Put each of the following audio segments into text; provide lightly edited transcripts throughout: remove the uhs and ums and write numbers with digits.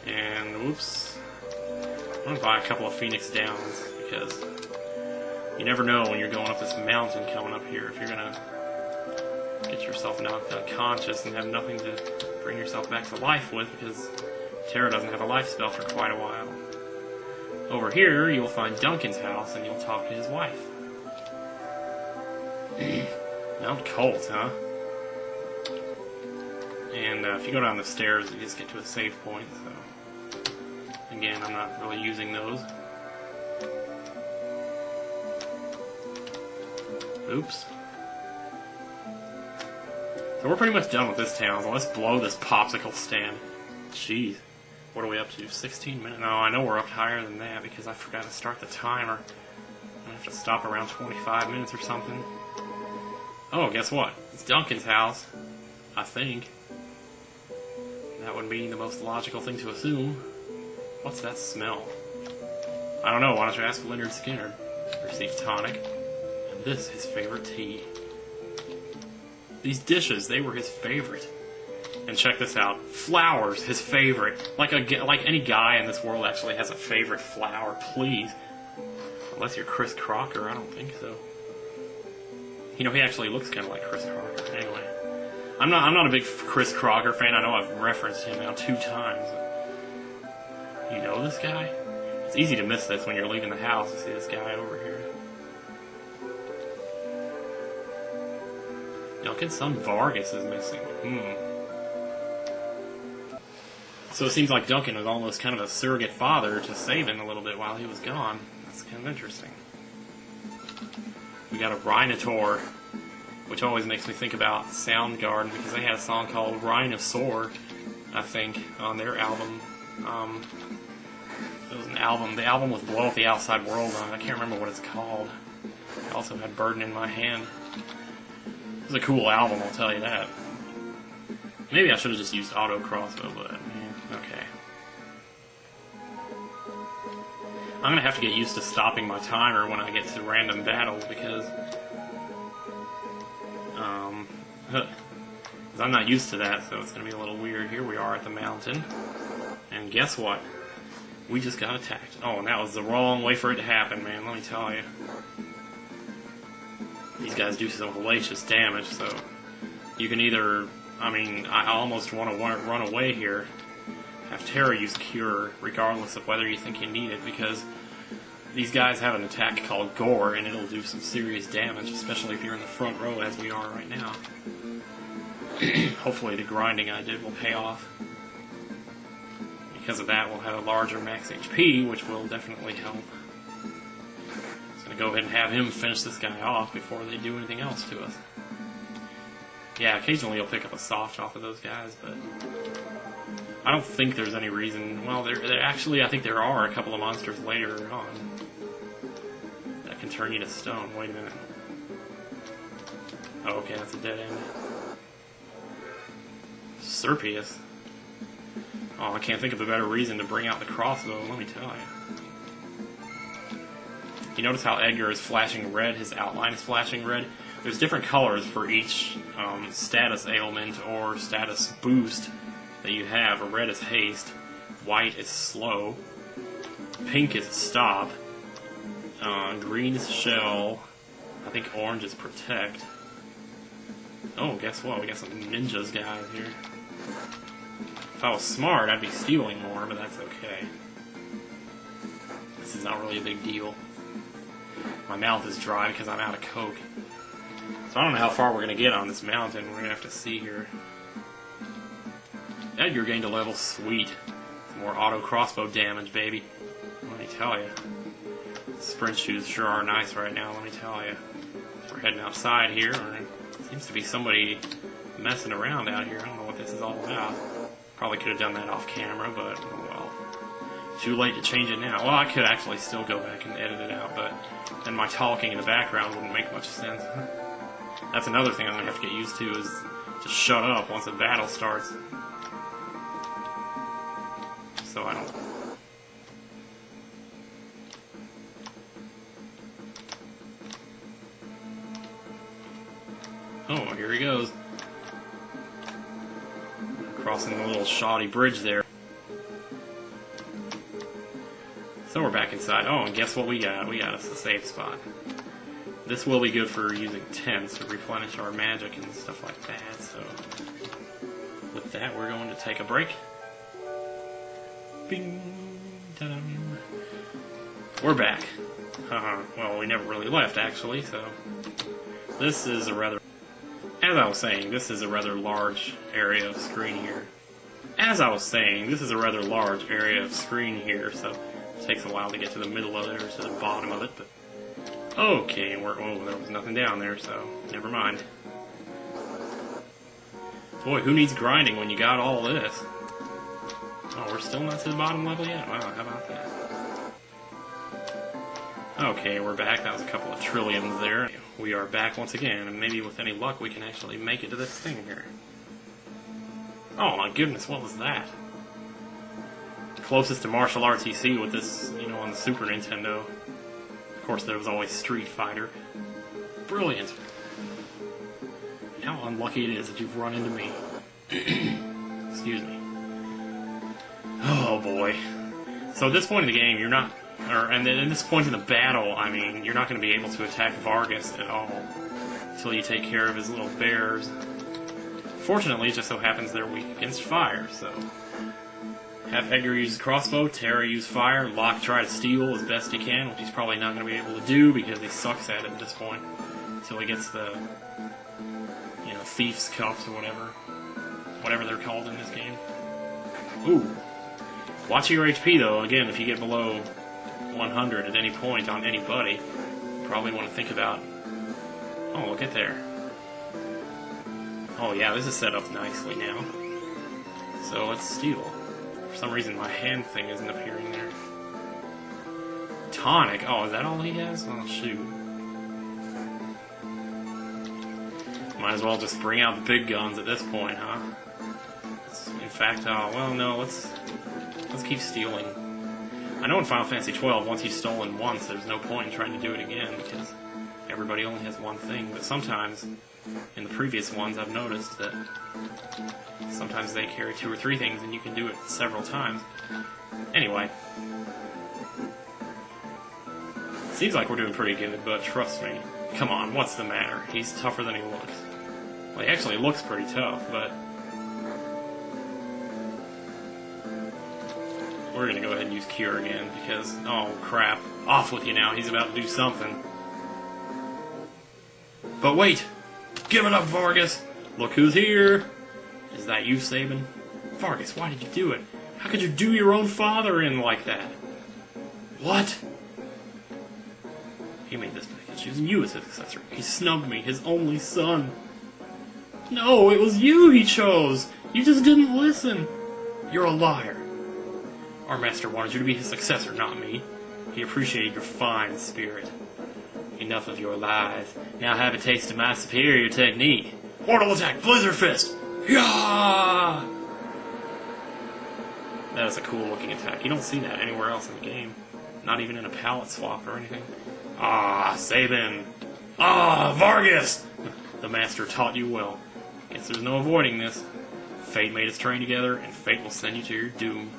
And whoops. I'm gonna buy a couple of Phoenix Downs because you never know when you're going up this mountain coming up here if you're gonna get yourself knocked unconscious and have nothing to bring yourself back to life with, because Tara doesn't have a life spell for quite a while. Over here, you'll find Duncan's house and you'll talk to his wife. Mount Colt, huh? And if you go down the stairs, you just get to a save point, so... Again, I'm not really using those. Oops. So we're pretty much done with this town, so let's blow this popsicle stand. Jeez. What are we up to? 16 minutes? No, I know we're up higher than that because I forgot to start the timer. I have to stop around 25 minutes or something. Oh, guess what? It's Duncan's house. I think. That would be the most logical thing to assume. What's that smell? I don't know. Why don't you ask Leonard Skinner? Receive tonic. And this, his favorite tea. These dishes, they were his favorite. And check this out. Flowers, his favorite. Like any guy in this world actually has a favorite flower, please. Unless you're Chris Crocker, I don't think so. You know, he actually looks kind of like Chris Crocker. Anyway, I'm not a big Chris Crocker fan. I know I've referenced him now 2 times. You know this guy? It's easy to miss this when you're leaving the house to see this guy over here. Duncan's son Vargas is missing. So it seems like Duncan was almost kind of a surrogate father to Sabin a little bit while he was gone. That's kind of interesting. We got a Rhinotaur, which always makes me think about Soundgarden because they had a song called Rhinosaur, I think, on their album. It was an album. The album was Blow Up the Outside World on it. I can't remember what it's called. I also had Burden in My Hand. It was a cool album, I'll tell you that. Maybe I should have just used auto crossbow, but okay. I'm gonna have to get used to stopping my timer when I get to random battles because I'm not used to that, so it's gonna be a little weird. Here we are at the mountain, and guess what? We just got attacked. Oh, and that was the wrong way for it to happen, man. Let me tell you. These guys do some hellacious damage, so you can either... I mean, I almost want to run away here. Have Tara use Cure, regardless of whether you think you need it, because these guys have an attack called Gore, and it'll do some serious damage, especially if you're in the front row, as we are right now. Hopefully the grinding I did will pay off. Because of that, we'll have a larger max HP, which will definitely help. I'm going to go ahead and have him finish this guy off before they do anything else to us. Yeah, occasionally you'll pick up a soft off of those guys, but I don't think there's any reason. Well, there actually, I think there are a couple of monsters later on that can turn you to stone. Wait a minute. Oh, okay, that's a dead end. Serpius. Oh, I can't think of a better reason to bring out the crossbow, let me tell you. You notice how Edgar is flashing red, his outline is flashing red? There's different colors for each status ailment or status boost that you have. Red is haste, white is slow, pink is stop, green is shell, I think orange is protect. Oh, guess what? We got some ninjas guys here. If I was smart, I'd be stealing more, but that's okay. This is not really a big deal. My mouth is dry because I'm out of Coke. So I don't know how far we're going to get on this mountain. We're going to have to see here. Edgar gained a level. Sweet. Some more auto crossbow damage, baby. Let me tell you. Sprint shoes sure are nice right now, let me tell you. We're heading outside here. There seems to be somebody messing around out here. I don't know what this is all about. Probably could have done that off camera, but oh well. Too late to change it now. Well, I could actually still go back and edit it out, but then my talking in the background wouldn't make much sense. That's another thing I'm going to have to get used to, is to shut up once a battle starts. So I don't... Oh, here he goes. Crossing the little shoddy bridge there. So we're back inside. Oh, and guess what we got? We got us a safe spot. This will be good for using tents to replenish our magic and stuff like that, so... With that, we're going to take a break. Bing! Ta-da. We're back. Well, we never really left, actually, so... This is a rather... As I was saying, this is a rather large area of screen here. So it takes a while to get to the middle of it or to the bottom of it, but... Okay, there was nothing down there, so never mind. Boy, who needs grinding when you got all this? Oh, we're still not to the bottom level yet? Wow, how about that? Okay, we're back. That was a couple of trillions there. We are back once again, and maybe with any luck we can actually make it to this thing here. Oh my goodness, what was that? Closest to martial arts you see with this, on the Super Nintendo. Of course, there was always Street Fighter. Brilliant. How unlucky it is that you've run into me. Excuse me. Oh boy. So at this point in the game, you're not... and then at this point in the battle, I mean, you're not going to be able to attack Vargas at all until you take care of his little bears. Fortunately, it just so happens they're weak against fire, so... Have Edgar use crossbow, Terra use fire, Locke try to steal as best he can, which he's probably not going to be able to do because he sucks at it at this point. Until he gets the, thief's cuffs or whatever they're called in this game. Ooh. Watch your HP though, again, if you get below 100 at any point on anybody, you probably want to think about, oh, look at there. Oh yeah, this is set up nicely now. So let's steal. For some reason my hand thing isn't appearing there. Tonic, oh, is that all he has? Oh shoot. Might as well just bring out the big guns at this point, huh? In fact, well no, let's keep stealing. I know in Final Fantasy XII, once you've stolen once, there's no point in trying to do it again, because everybody only has one thing, but sometimes, in the previous ones, I've noticed that sometimes they carry 2 or 3 things, and you can do it several times. Anyway. Seems like we're doing pretty good, but trust me. Come on, what's the matter? He's tougher than he looks. Well, he actually looks pretty tough, but... We're gonna go ahead and use Cure again, because, oh crap, off with you now, he's about to do something. But wait! Give it up, Vargas! Look who's here! Is that you, Sabin? Vargas, why did you do it? How could you do your own father in like that? What? He made this because choosing you as his successor. He snubbed me, his only son. No, it was you he chose! You just didn't listen! You're a liar. Our master wanted you to be his successor, not me. He appreciated your fine spirit. Enough of your lies. Now have a taste of my superior technique. Mortal attack, Blizzard Fist! Yeah! That is a cool looking attack. You don't see that anywhere else in the game. Not even in a palette swap or anything. Ah, Sabin! Ah, Vargas! The master taught you well. Guess there's no avoiding this. Fate made us train together, and fate will send you to your doom.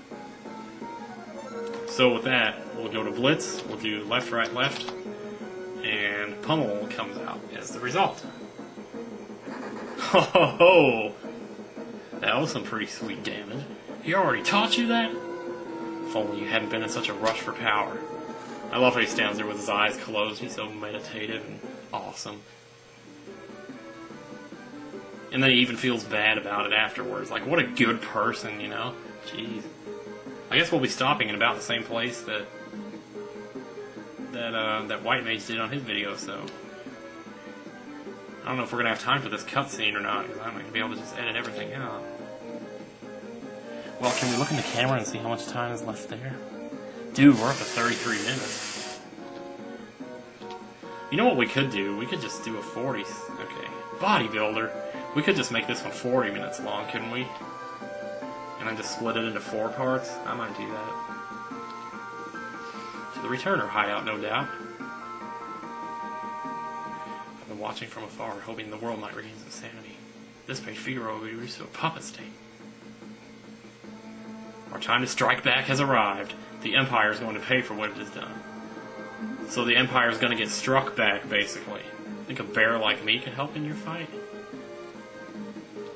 So with that, we'll go to Blitz, we'll do left, right, left, and Pummel comes out as the result. Ho ho ho! That was some pretty sweet damage. He already taught you that? If only you hadn't been in such a rush for power. I love how he stands there with his eyes closed, he's so meditative and awesome. And then he even feels bad about it afterwards. Like, what a good person, Jeez. I guess we'll be stopping in about the same place that White Mage did on his video, so... I don't know if we're going to have time for this cutscene or not, because I'm not going to be able to just edit everything out. Well, can we look in the camera and see how much time is left there? Dude, we're up to 33 minutes. You know what we could do? We could just do a 40... Okay. Bodybuilder. We could just make this one 40 minutes long, couldn't we? And then just split it into 4 parts? I might do that. To the returner hideout, no doubt. I've been watching from afar, hoping the world might regain some sanity. This page Figaro will be reduced to a puppet state. Our time to strike back has arrived. the Empire is going to pay for what it has done. So the Empire is going to get struck back, basically. Think a bear like me can help in your fight?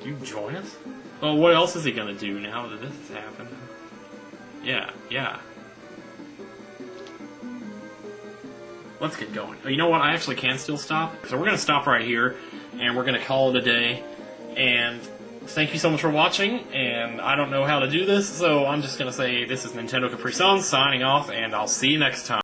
Do you join us? Well, what else is he going to do now that this has happened? Yeah. Let's get going. You know what? I actually can still stop. So we're going to stop right here, and we're going to call it a day. And thank you so much for watching, and I don't know how to do this, so I'm just going to say this is Nintendo Capri Sun signing off, and I'll see you next time.